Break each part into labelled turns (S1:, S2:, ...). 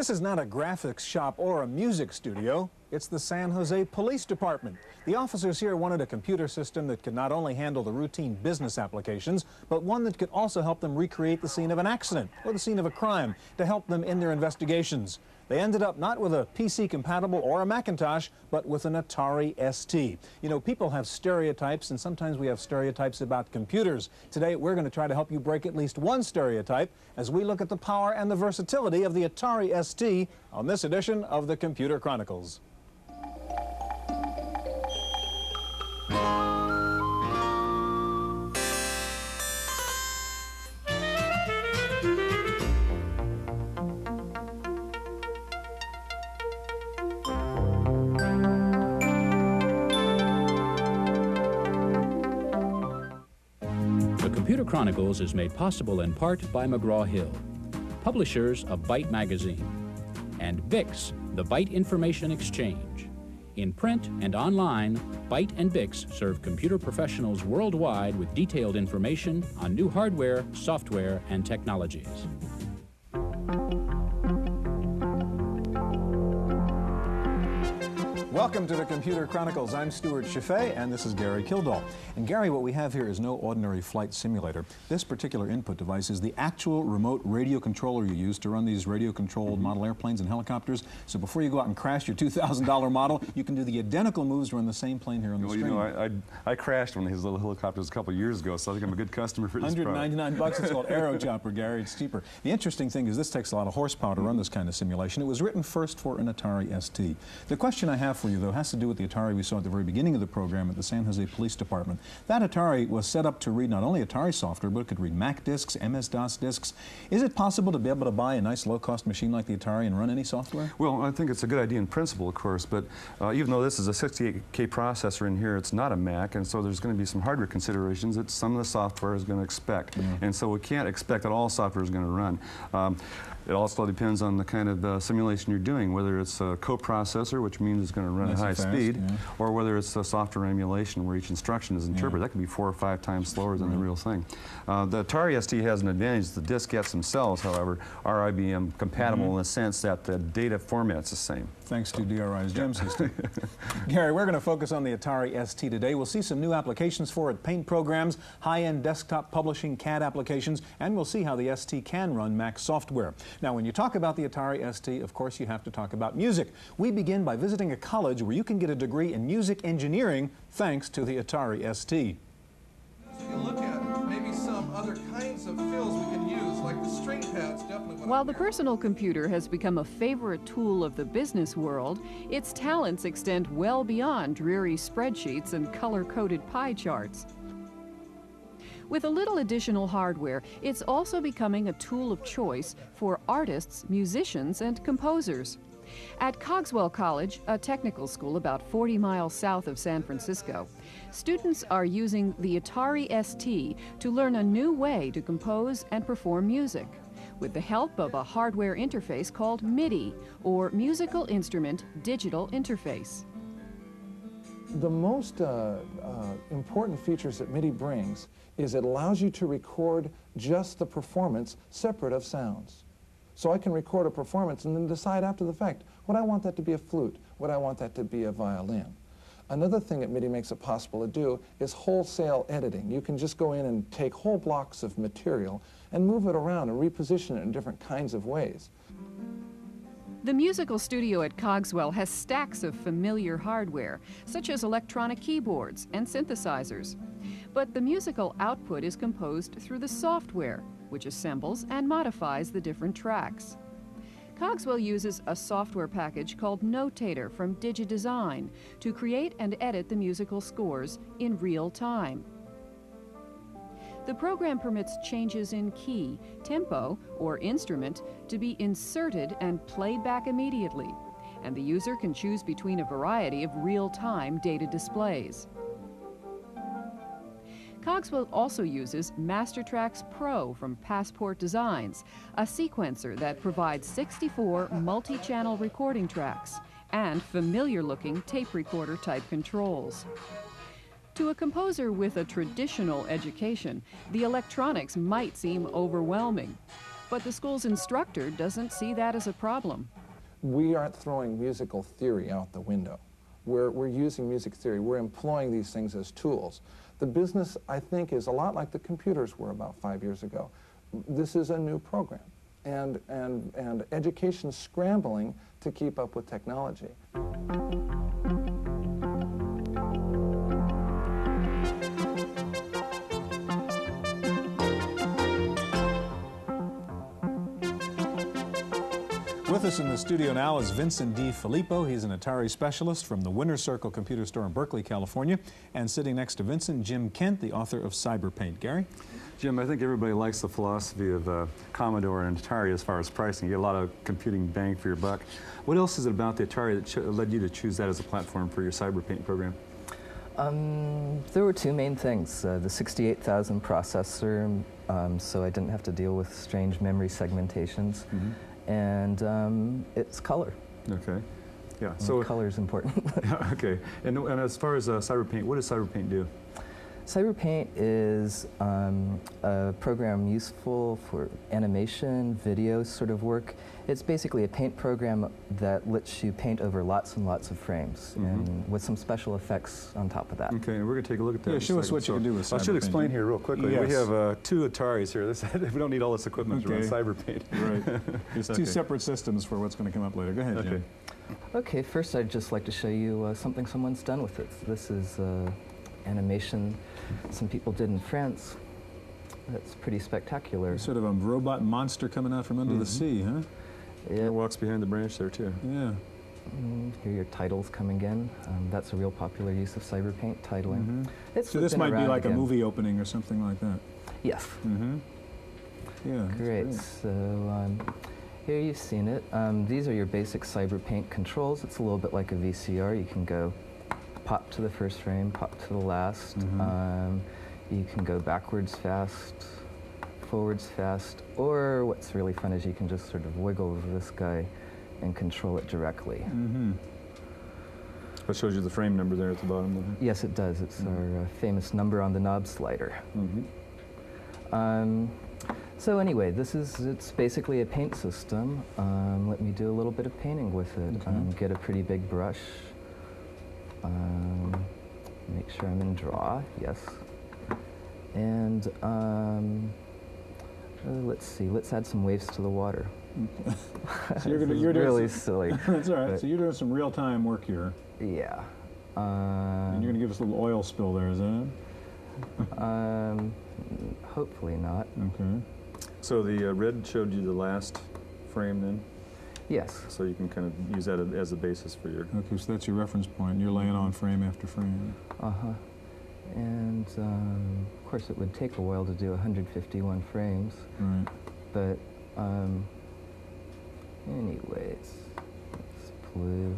S1: This is not a graphics shop or a music studio. It's the San Jose Police Department. The officers here wanted a computer system that could not only handle the routine business applications, but one that could also help them recreate the scene of an accident or the scene of a crime to help them in their investigations. They ended up not with a PC compatible or a Macintosh, but with an Atari ST. You know, people have stereotypes, and sometimes we have stereotypes about computers. Today, we're going to try to help you break at least one stereotype as we look at the power and the versatility of the Atari ST on this edition of the Computer Chronicles.
S2: Computer Chronicles is made possible in part by McGraw-Hill, publishers of Byte magazine, and BIX, the Byte Information Exchange. In print and online, Byte and BIX serve computer professionals worldwide with detailed information on new hardware, software, and technologies.
S1: Welcome to the Computer Chronicles. I'm Stewart Cheifet, and this is Gary Kildall. And Gary, what we have here is no ordinary flight simulator. This particular input device is the actual remote radio controller you use to run these radio-controlled model airplanes and helicopters. So before you go out and crash your $2,000 model, you can do the identical moves to run the same plane here on the screen.
S3: You know, I crashed one of his little helicopters a couple years ago, so I think I'm a good customer for this product.
S1: $199. It's called Aero Chopper, Gary. It's cheaper. The interesting thing is this takes a lot of horsepower to run this kind of simulation. It was written first for an Atari ST. The question I have for you, though, has to do with the Atari we saw at the very beginning of the program at the San Jose Police Department. That Atari was set up to read not only Atari software, but it could read Mac discs, MS-DOS discs. Is it possible to be able to buy a nice low-cost machine like the Atari and run any software?
S3: Well, I think it's a good idea in principle, of course, but even though this is a 68K processor in here, it's not a Mac, and so there's going to be some hardware considerations that some of the software is going to expect. And so we can't expect that all software is going to run. It also depends on the kind of simulation you're doing, whether it's a coprocessor, which means it's going to run at high speed, or whether it's a software emulation where each instruction is interpreted. That could be 4 or 5 times slower than the real thing. The Atari ST has an advantage. The diskettes themselves, however, are IBM compatible in the sense that the data format's the same.
S1: Thanks to DRI's GEM system. Gary, we're going to focus on the Atari ST today. We'll see some new applications for it, paint programs, high-end desktop publishing, CAD applications, and we'll see how the ST can run Mac software. Now, when you talk about the Atari ST, of course, you have to talk about music. We begin by visiting a college where you can get a degree in music engineering thanks to the Atari ST.
S4: So you look at maybe some other kinds of fills we can use, like the string pads, definitely.
S5: While the personal computer has become a favorite tool of the business world, its talents extend well beyond dreary spreadsheets and color-coded pie charts. With a little additional hardware, it's also becoming a tool of choice for artists, musicians, and composers. At Cogswell College, a technical school about 40 miles south of San Francisco, students are using the Atari ST to learn a new way to compose and perform music, with the help of a hardware interface called MIDI, or Musical Instrument Digital Interface.
S6: The most important features that MIDI brings is it allows you to record just the performance separate of sounds. So I can record a performance and then decide after the fact, would I want that to be a flute? Would I want that to be a violin? Another thing that MIDI makes it possible to do is wholesale editing. You can just go in and take whole blocks of material and move it around and reposition it in different kinds of ways.
S5: The musical studio at Cogswell has stacks of familiar hardware, such as electronic keyboards and synthesizers. But the musical output is composed through the software, which assembles and modifies the different tracks. Cogswell uses a software package called Notator from DigiDesign to create and edit the musical scores in real time. The program permits changes in key, tempo, or instrument to be inserted and played back immediately, and the user can choose between a variety of real-time data displays. Cogswell also uses MasterTracks Pro from Passport Designs, a sequencer that provides 64 multi-channel recording tracks and familiar-looking tape recorder-type controls. To a composer with a traditional education, the electronics might seem overwhelming. But the school's instructor doesn't see that as a problem.
S6: We aren't throwing musical theory out the window. We're using music theory. We're employing these things as tools. The business, I think, is a lot like the computers were about 5 years ago. This is a new program, and education's scrambling to keep up with technology.
S1: With us in the studio now is Vincent D. Filippo. He's an Atari specialist from the Winner's Circle Computer Store in Berkeley, California. And sitting next to Vincent, Jim Kent, the author of Cyberpaint. Gary?
S3: Jim, I think everybody likes the philosophy of Commodore and Atari as far as pricing. You get a lot of computing bang for your buck. What else is it about the Atari that led you to choose that as a platform for your Cyberpaint program?
S7: There were two main things. The 68,000 processor, so I didn't have to deal with strange memory segmentations. And it's color.
S3: Okay. Yeah.
S7: And
S3: so
S7: color is important.
S3: Okay. And as far as Cyberpaint, what does Cyberpaint do?
S7: Cyberpaint is a program useful for animation, video sort of work. It's basically a paint program that lets you paint over lots and lots of frames, and with some special effects on top of that.
S3: Okay, and we're going to take a look at that.
S1: Yeah, show us what you can do with Cyberpaint.
S3: I should explain here real quickly.
S1: Yes.
S3: We have two Ataris here. We don't need all this equipment to run Cyberpaint.
S1: Right. It's two separate systems for what's going to come up later. Go ahead, Jim.
S7: Okay, first I'd just like to show you something someone's done with it. This is animation some people did in France. That's pretty spectacular.
S1: Sort of a robot monster coming out from under the sea, huh?
S7: Yeah.
S3: It walks behind the branch there, too.
S1: Yeah.
S7: Here are your titles coming in. That's a real popular use of Cyberpaint, titling.
S1: So this might be like a movie opening or something like that?
S7: Yes.
S1: Yeah.
S7: Great. So here you've seen it. These are your basic Cyberpaint controls. It's a little bit like a VCR. You can go pop to the first frame, pop to the last. You can go backwards fast, forwards fast, or what's really fun is you can just sort of wiggle this guy and control it directly.
S3: That shows you the frame number there at the bottom.
S7: Yes, it does. It's our famous number on the knob slider. So anyway, it's basically a paint system. Let me do a little bit of painting with it. Get a pretty big brush. Make sure I'm in draw, yes. And let's see, let's add some waves to the water.
S1: So you're doing
S7: really silly.
S1: That's all right. So you're doing some real-time work here.
S7: Yeah.
S1: And you're going to give us a little oil spill there, is that it?
S7: Hopefully not.
S1: Okay.
S3: So the red showed you the last frame then?
S7: Yes.
S3: So you can kind of use that as a basis for your...
S1: Okay, so that's your reference point. You're laying on frame after frame.
S7: And of course it would take a while to do 151 frames.
S1: Right.
S7: But anyways, it's blue.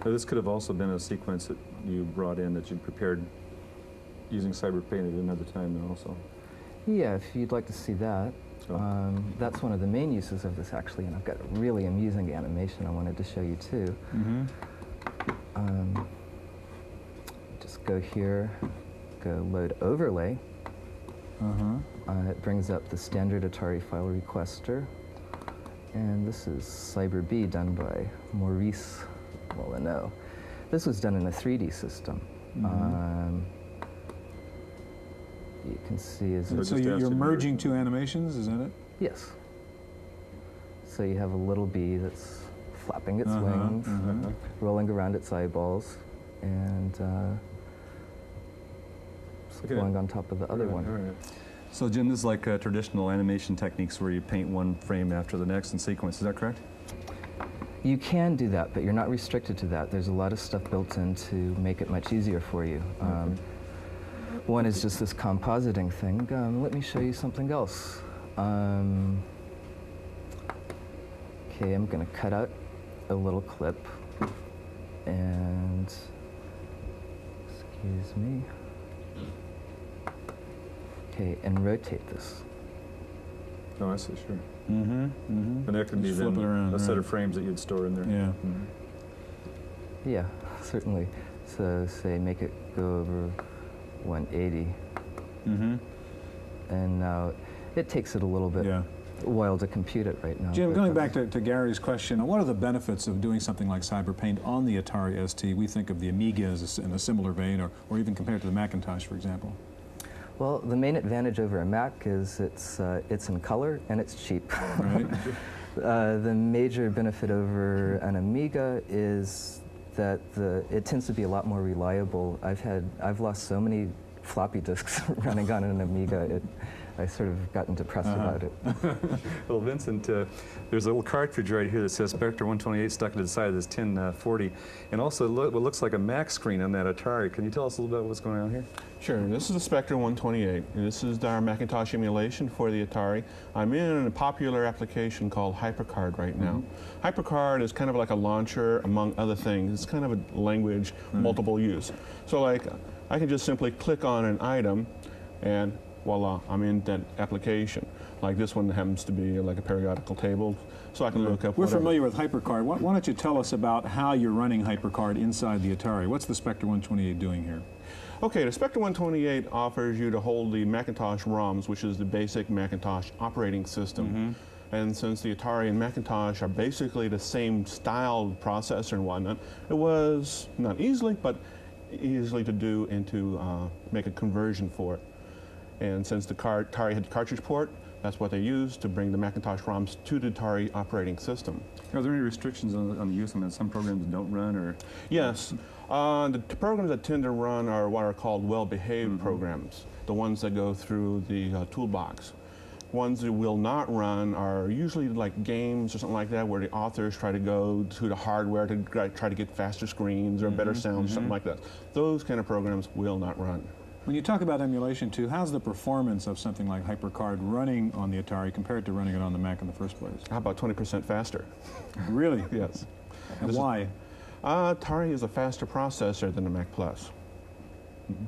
S3: Now, this could have also been a sequence that you brought in that you prepared using Cyberpaint at another time also.
S7: Yeah, if you'd like to see that. That's one of the main uses of this, actually, and I've got a really amusing animation I wanted to show you, too. Just go here, go load overlay. It brings up the standard Atari file requester. And this is Cyber B, done by Maurice Molyneux. This was done in a 3D system. You can see
S1: So you're merging two animations, is that it?
S7: Yes. So you have a little bee that's flapping its wings, rolling around its eyeballs, and going on top of the other one.
S3: So Jim, this is like traditional animation techniques where you paint one frame after the next in sequence, is that correct?
S7: You can do that, but you're not restricted to that. There's a lot of stuff built in to make it much easier for you. One is just this compositing thing. Let me show you something else. Okay, I'm going to cut out a little clip and, excuse me. Okay, and rotate this.
S3: Oh, I see, sure. And that could be
S1: Just flip
S3: then
S1: it around,
S3: a set of frames that you'd store in there.
S1: Yeah.
S7: Yeah, certainly. So say make it go over 180. And now it takes it a little bit while to compute it right now.
S1: Jim, going back to Gary's question, what are the benefits of doing something like CyberPaint on the Atari ST? We think of the Amiga as in a similar vein, or even compared to the Macintosh, for example.
S7: Well, the main advantage over a Mac is it's in color and it's cheap.
S1: Right.
S7: The major benefit over an Amiga is that it tends to be a lot more reliable. I've lost so many floppy disks running on an Amiga. I sort of gotten depressed about it.
S3: Well, Vincent, there's a little cartridge right here that says Spectre 128 stuck to the side of this 1040, and also what looks like a Mac screen on that Atari. Can you tell us a little bit what's going on here?
S8: Sure. This is the Spectre 128. And this is our Macintosh emulation for the Atari. I'm in a popular application called HyperCard right now. HyperCard is kind of like a launcher, among other things. It's kind of a language, multiple use. So like, I can just simply click on an item, and voila, I'm in that application. Like this one happens to be like a periodical table, so I can look up
S1: We're
S8: whatever.
S1: familiar with HyperCard. Why don't you tell us about how you're running HyperCard inside the Atari? What's the Spectre 128 doing here?
S8: Okay, the Spectre 128 offers you to hold the Macintosh ROMs, which is the basic Macintosh operating system. And since the Atari and Macintosh are basically the same style processor and whatnot, it was not easily, but easily to do and to make a conversion for it. And since the Atari had the cartridge port, that's what they used to bring the Macintosh ROMs to the Atari operating system.
S3: Are there any restrictions on the use? I mean, some programs don't run, or?
S8: Yes. The programs that tend to run are what are called well-behaved programs, the ones that go through the toolbox. Ones that will not run are usually like games or something like that, where the authors try to go to the hardware to try to get faster screens or better sound, something like that. Those kind of programs will not run.
S1: When you talk about emulation, too, how's the performance of something like HyperCard running on the Atari compared to running it on the Mac in the first place?
S8: How about 20% faster?
S1: Really?
S8: Yes.
S1: And why?
S8: Atari is a faster processor than the Mac Plus.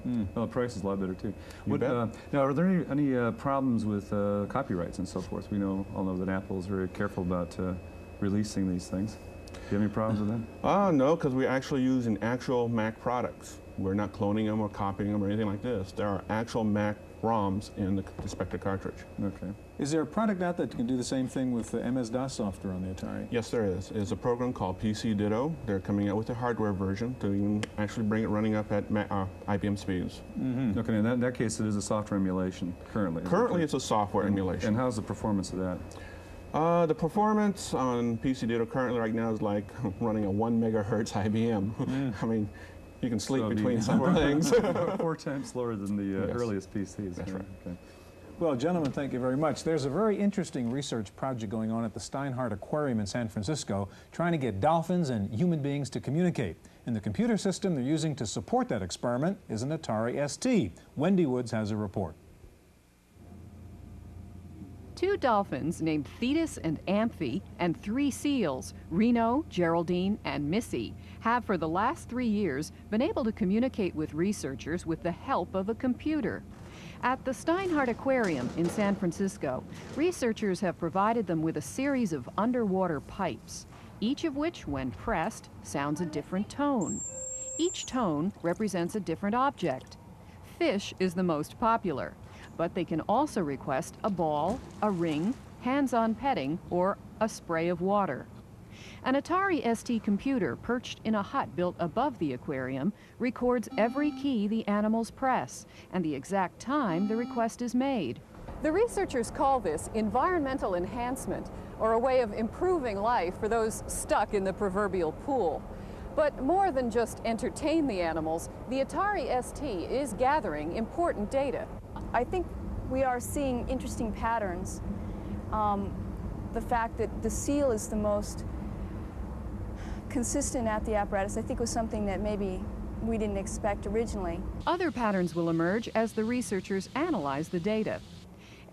S3: Well, the price is a lot better, too.
S8: You bet.
S3: Now, are there any problems with copyrights and so forth? We all know that Apple is very careful about releasing these things. Do you have any problems with that?
S8: No, because we're actually using actual Mac products. We're not cloning them or copying them or anything like this. There are actual Mac ROMs in the Spectre cartridge.
S3: Okay.
S1: Is there a product out that can do the same thing with the MS-DOS software on the Atari?
S8: Yes, there is. There's a program called PC Ditto. They're coming out with a hardware version to even actually bring it running up at IBM speeds.
S3: Okay, in that case, it is a software emulation currently.
S8: Currently, it's a software emulation.
S3: And how's the performance of that?
S8: The performance on PC Ditto currently right now is like running a 1 megahertz IBM. I mean, you can sleep between some things.
S3: 4 times slower than the earliest PCs.
S8: That's right.
S3: Okay.
S1: Well, gentlemen, thank you very much. There's a very interesting research project going on at the Steinhardt Aquarium in San Francisco, trying to get dolphins and human beings to communicate. And the computer system they're using to support that experiment is an Atari ST. Wendy Woods has a report.
S5: 2 dolphins named Thetis and Amphi and 3 seals, Reno, Geraldine, and Missy, have for the last 3 years been able to communicate with researchers with the help of a computer. At the Steinhardt Aquarium in San Francisco, researchers have provided them with a series of underwater pipes, each of which, when pressed, sounds a different tone. Each tone represents a different object. Fish is the most popular, but they can also request a ball, a ring, hands-on petting, or a spray of water. An Atari ST computer perched in a hut built above the aquarium records every key the animals press and the exact time the request is made. The researchers call this environmental enhancement, or a way of improving life for those stuck in the proverbial pool. But more than just entertain the animals, the Atari ST is gathering important data.
S9: I think we are seeing interesting patterns. The fact that the seal is the most consistent at the apparatus, I think, was something that maybe we didn't expect originally.
S5: Other patterns will emerge as the researchers analyze the data.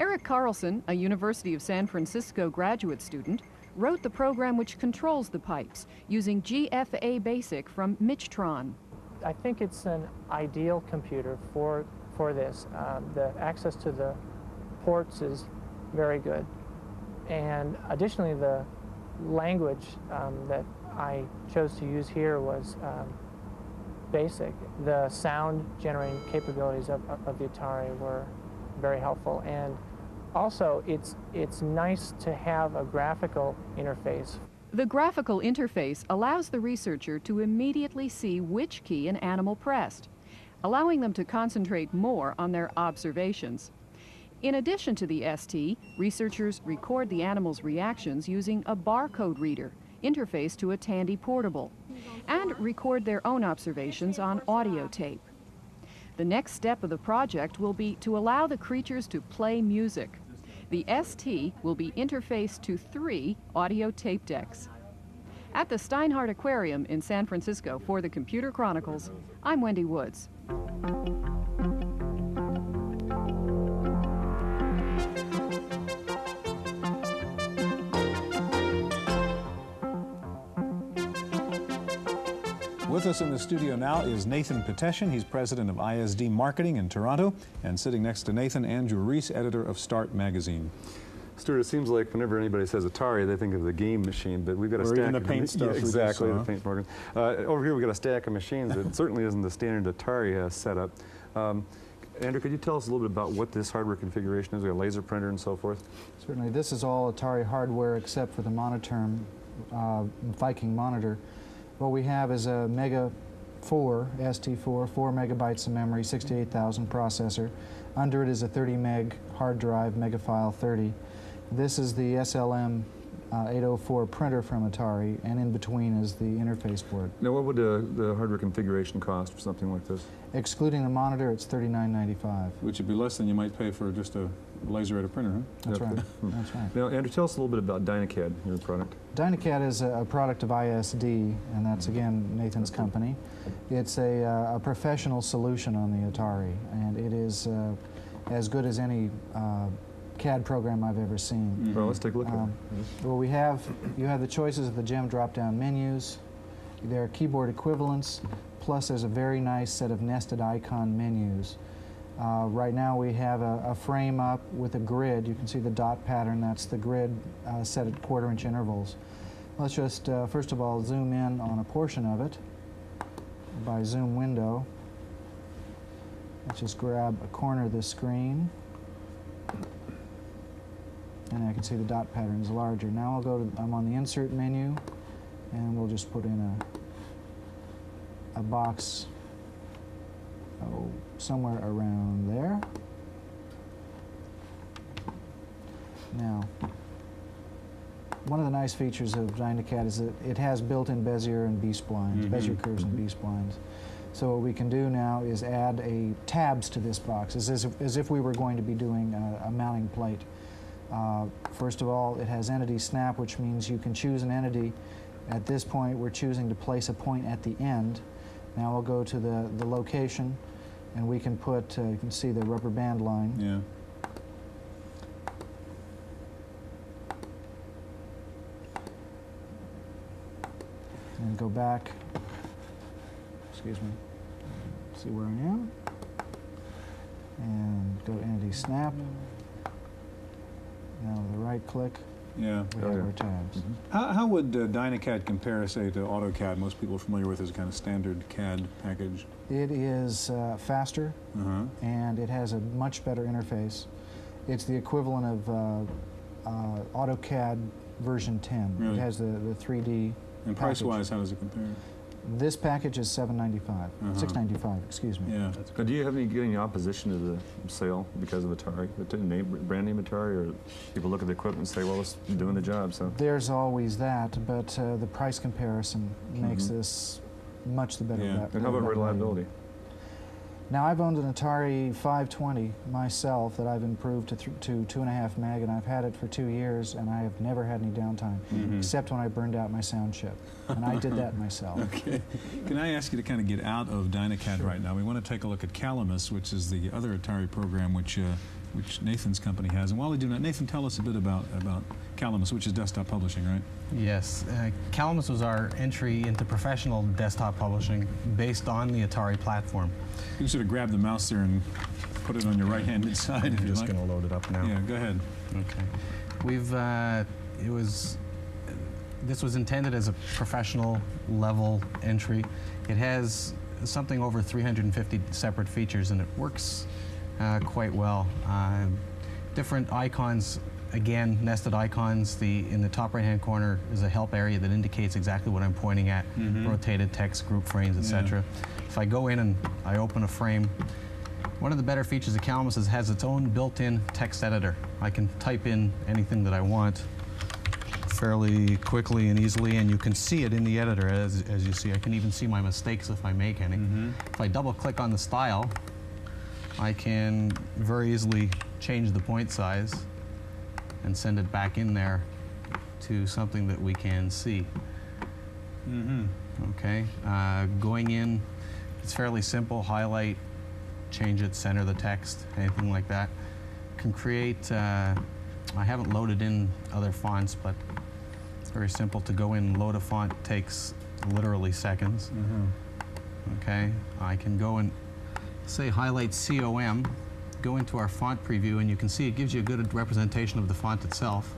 S5: Eric Carlson, a University of San Francisco graduate student, wrote the program which controls the pipes using GFA Basic from Michtron.
S10: I think it's an ideal computer for this. The access to the ports is very good. And additionally, the language that I chose to use here was BASIC. The sound generating capabilities of the Atari were very helpful, and also, it's nice to have a graphical interface.
S5: The graphical interface allows the researcher to immediately see which key an animal pressed, allowing them to concentrate more on their observations. In addition to the ST, researchers record the animal's reactions using a barcode reader interfaced to a Tandy portable, and record their own observations on audio tape. The next step of the project will be to allow the creatures to play music. The ST will be interfaced to 3 audio tape decks. At the Steinhardt Aquarium in San Francisco for the Computer Chronicles, I'm Wendy Woods.
S1: With us in the studio now is Nathan Peteshin. He's president of ISD Marketing in Toronto. And sitting next to Nathan, Andrew Reese, editor of Start magazine.
S3: Stuart, it seems like whenever anybody says Atari, they think of the game machine, but we've got a stack
S1: even the paint stuff.
S3: Yeah, exactly, the paint programs. Over here, we've got a stack of machines that certainly isn't the standard Atari setup. Andrew, could you tell us a little bit about what this hardware configuration is? We've got a laser printer and so forth.
S11: Certainly. This is all Atari hardware except for the Monoterm Viking monitor. What we have is a Mega 4, ST4, 4 megabytes of memory, 68,000 processor. Under it is a 30 meg hard drive, Megafile 30. This is the SLM 804 printer from Atari, and in between is the interface board.
S3: Now, what would the hardware configuration cost for something like this?
S11: Excluding the monitor, it's $39.95.
S1: Which would be less than you might pay for just a laser at a printer, huh?
S11: That's right. That's right.
S3: Now, Andrew, tell us a little bit about Dynacad, your product.
S11: Dynacad is a product of ISD, and that's, again, Nathan's company. It's a professional solution on the Atari, and it is as good as any CAD program I've ever seen.
S3: Well, let's take a look at it.
S11: Well, you have the choices of the GEM drop-down menus. There are keyboard equivalents, plus there's a very nice set of nested icon menus. Right now we have a frame up with a grid. You can see the dot pattern. That's the grid set at quarter-inch intervals. Let's just, first of all, zoom in on a portion of it by zoom window. Let's just grab a corner of the screen. And I can see the dot pattern is larger. Now I'll go to, I'm on the insert menu, and we'll just put in a box somewhere around there. Now, one of the nice features of Dynacad is that it has built-in Bezier and B-splines, Bezier curves and B-splines. So what we can do now is add tabs to this box, as if we were going to be doing a mounting plate. First of all, it has entity snap, which means you can choose an entity. At this point, we're choosing to place a point at the end. Now we'll go to the location, and we can put, you can see the rubber band line.
S1: Yeah.
S11: And go back, excuse me, see where I am, and go to entity snap. Now with the right click, we have our tabs.
S1: How would Dynacad compare, say, to AutoCAD? Most people are familiar with as a kind of standard CAD package.
S11: It is faster, and it has a much better interface. It's the equivalent of AutoCAD version 10.
S1: Really?
S11: It has the 3D.
S1: And price-wise, how does it compare?
S11: This package is $795, $695, excuse me.
S1: Yeah.
S3: Do you have any opposition to the sale because of Atari, the brand name Atari, or people look at the equipment and say, well, it's doing the job, so?
S11: There's always that, but the price comparison makes this much the better.
S3: Yeah. And how about reliability?
S11: Now, I've owned an Atari 520 myself that I've improved to 2.5 meg, and I've had it for 2 years, and I have never had any downtime, except when I burned out my sound chip. And I did that myself.
S1: Okay. Can I ask you to kind of get out of Dynacad right now? We want to take a look at Calamus, which is the other Atari program which Nathan's company has. And while we do that, Nathan, tell us a bit about Calamus, which is desktop publishing, right?
S12: Yes. Calamus was our entry into professional desktop publishing based on the Atari platform.
S1: You can sort of grab the mouse there and put it on your right-handed side.
S12: I'm just going to load it up now.
S1: Yeah, go ahead.
S12: Okay. This was intended as a professional level entry. It has something over 350 separate features, and it works quite well. different icons, again, nested icons. In the top right-hand corner is a help area that indicates exactly what I'm pointing at, rotated text, group frames, etc. If I go in and I open a frame, one of the better features of Calamus is it has its own built-in text editor. I can type in anything that I want fairly quickly and easily, and you can see it in the editor. As you see, I can even see my mistakes if I make any. If I double-click on the style, I can very easily change the point size and send it back in there to something that we can see. Okay, going in, it's fairly simple. Highlight, change it, center the text, anything like that. Can create, I haven't loaded in other fonts, but it's very simple to go in and load a font. Takes literally seconds. Okay, I can go and say highlight COM, go into our font preview, and you can see it gives you a good representation of the font itself,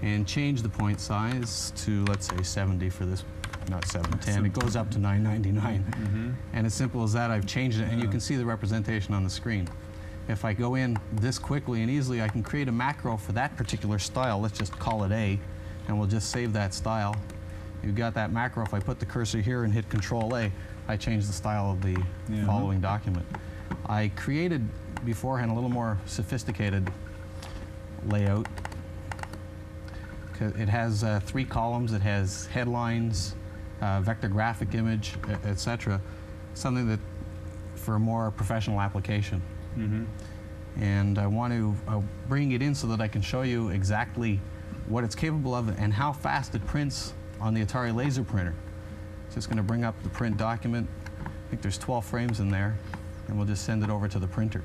S12: and change the point size to, let's say, 70 for this, not 710. It goes up to 999. And as simple as that, I've changed it, and you can see the representation on the screen. If I go in this quickly and easily, I can create a macro for that particular style. Let's just call it A, and we'll just save that style. You've got that macro. If I put the cursor here and hit Control A, I change the style of the following document. I created beforehand a little more sophisticated layout. It has 3 columns. It has headlines, vector graphic image, etc. Something that for a more professional application. And I want to bring it in so that I can show you exactly what it's capable of and how fast it prints on the Atari laser printer. Just going to bring up the print document. I think there's 12 frames in there, and we'll just send it over to the printer.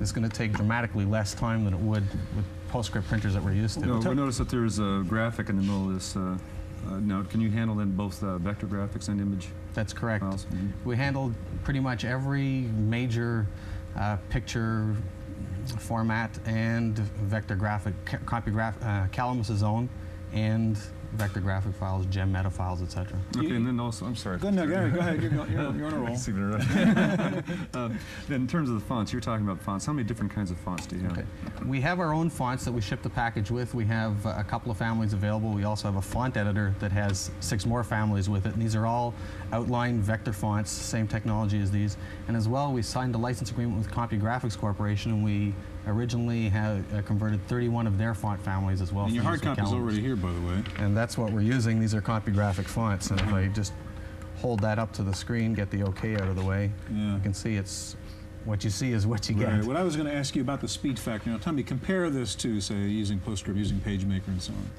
S12: It's going to take dramatically less time than it would with PostScript printers that we're used to.
S3: No, we notice that there's a graphic in the middle of this. Now, can you handle then both vector graphics and image?
S12: That's correct.
S3: Files?
S12: We handled pretty much every major picture format and vector graphic, Calamus's own, and vector graphic files, gem meta files, etc.
S3: Okay, and then also, I'm sorry.
S1: Go ahead. You're on a roll.
S3: Then in terms of the fonts, you're talking about fonts. How many different kinds of fonts do you have?
S12: Okay. We have our own fonts that we ship the package with. We have a couple of families available. We also have a font editor that has 6 more families with it. And these are all outline vector fonts, same technology as these. And as well, we signed a license agreement with CompuGraphics Corporation, and we originally have converted 31 of their font families as well.
S13: And your hard copy is already here, by the way.
S12: And that's what we're using. These are CompuGraphic fonts. And if I just hold that up to the screen, get the OK out of the way, you can see it's what you see is what you get.
S13: What I was going to ask you about the speed factor. Now, tell me, compare this to, say, using PostScript, using PageMaker, and so on.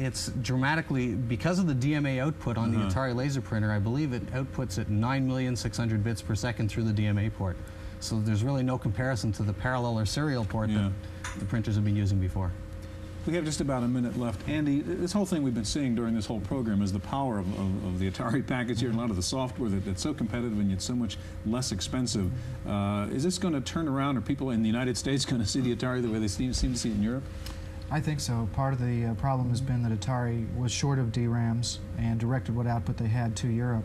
S12: It's dramatically, because of the DMA output on the Atari laser printer, I believe it outputs at 9,600,000 bits per second through the DMA port. So there's really no comparison to the parallel or serial port that the printers have been using before.
S13: We have just about a minute left. Andy, this whole thing we've been seeing during this whole program is the power of the Atari package here and a lot of the software that's so competitive and yet so much less expensive. Is this going to turn around? Are people in the United States going to see the Atari the way they seem to see it in Europe?
S11: I think so. Part of the problem has been that Atari was short of DRAMs and directed what output they had to Europe.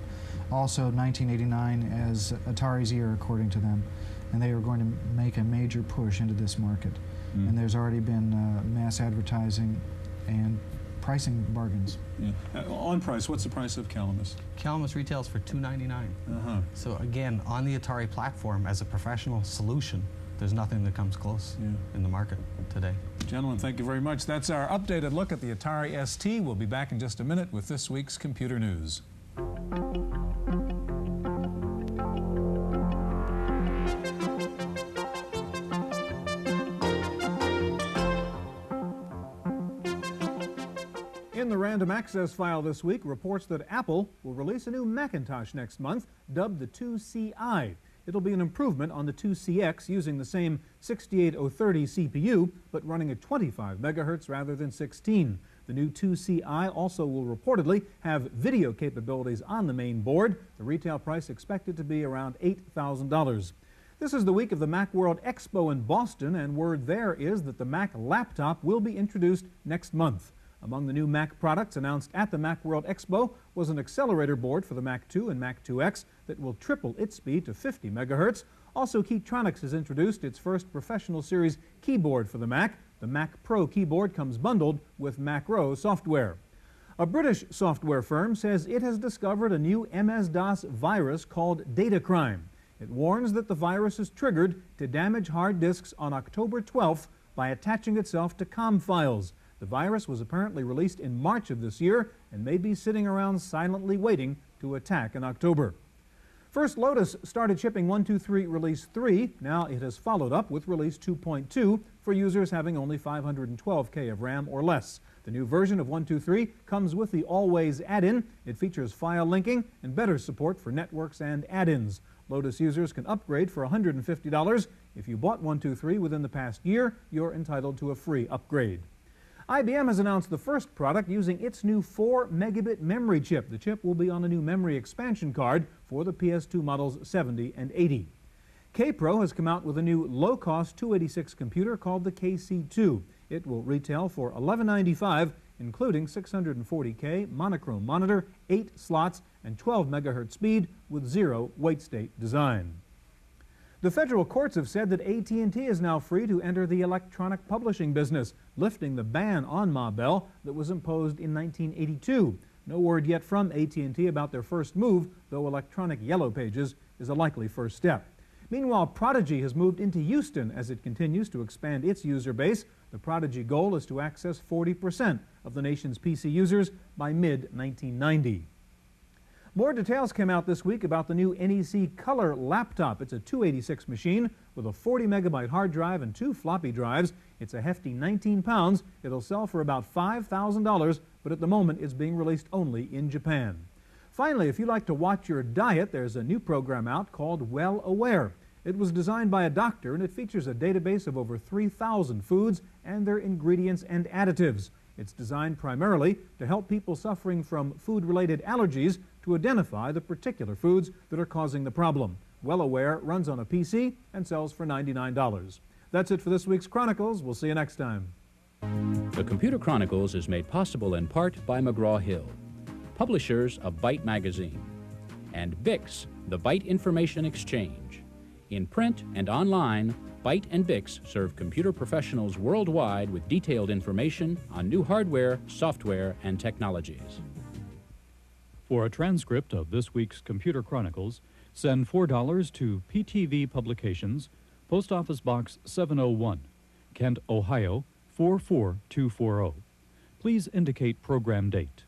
S11: Also, 1989 as Atari's year, according to them, and they were going to make a major push into this market. And there's already been mass advertising and pricing bargains.
S13: On price, what's the price of Calamus?
S12: Calamus retails for $299. So again, on the Atari platform, as a professional solution, there's nothing that comes close in the market today.
S13: Gentlemen, thank you very much. That's our updated look at the Atari ST. We'll be back in just a minute with this week's computer news. In the random access file this week, reports that Apple will release a new Macintosh next month, dubbed the 2CI. It'll be an improvement on the 2CX using the same 68030 CPU, but running at 25 megahertz rather than 16. The new 2CI also will reportedly have video capabilities on the main board. The retail price expected to be around $8,000. This is the week of the Macworld Expo in Boston, and word there is that the Mac laptop will be introduced next month. Among the new Mac products announced at the Macworld Expo was an accelerator board for the Mac 2 and Mac 2X that will triple its speed to 50 megahertz. Also, Keytronics has introduced its first professional series keyboard for the Mac. The Mac Pro keyboard comes bundled with Macro software. A British software firm says it has discovered a new MS-DOS virus called Data Crime. It warns that the virus is triggered to damage hard disks on October 12th by attaching itself to COM files. The virus was apparently released in March of this year and may be sitting around silently waiting to attack in October. First Lotus started shipping 123 Release 3. Now it has followed up with Release 2.2 for users having only 512K of RAM or less. The new version of 123 comes with the Always add-in. It features file linking and better support for networks and add-ins. Lotus users can upgrade for $150. If you bought 123 within the past year, you're entitled to a free upgrade. IBM has announced the first product using its new 4 megabit memory chip. The chip will be on a new memory expansion card for the PS2 models 70 and 80. Kpro has come out with a new low-cost 286 computer called the KC2. It will retail for $11.95, including 640K monochrome monitor, 8 slots, and 12 megahertz speed with 0 wait state design. The federal courts have said that AT&T is now free to enter the electronic publishing business, lifting the ban on Ma Bell that was imposed in 1982. No word yet from AT&T about their first move, though electronic yellow pages is a likely first step. Meanwhile, Prodigy has moved into Houston as it continues to expand its user base. The Prodigy goal is to access 40% of the nation's PC users by mid-1990. More details came out this week about the new NEC Color laptop. It's a 286 machine with a 40 megabyte hard drive and 2 floppy drives. It's a hefty 19 pounds. It'll sell for about $5,000, but at the moment it's being released only in Japan. Finally, if you like to watch your diet, there's a new program out called Well Aware. It was designed by a doctor and it features a database of over 3,000 foods and their ingredients and additives. It's designed primarily to help people suffering from food-related allergies to identify the particular foods that are causing the problem. Well Aware runs on a PC and sells for $99. That's it for this week's Chronicles. We'll see you next time.
S2: The Computer Chronicles is made possible in part by McGraw-Hill, publishers of Byte Magazine, and BIX, the Byte Information Exchange. In print and online, Byte and BIX serve computer professionals worldwide with detailed information on new hardware, software, and technologies.
S14: For a transcript of this week's Computer Chronicles, send $4 to PTV Publications, Post Office Box 701, Kent, Ohio 44240. Please indicate program date.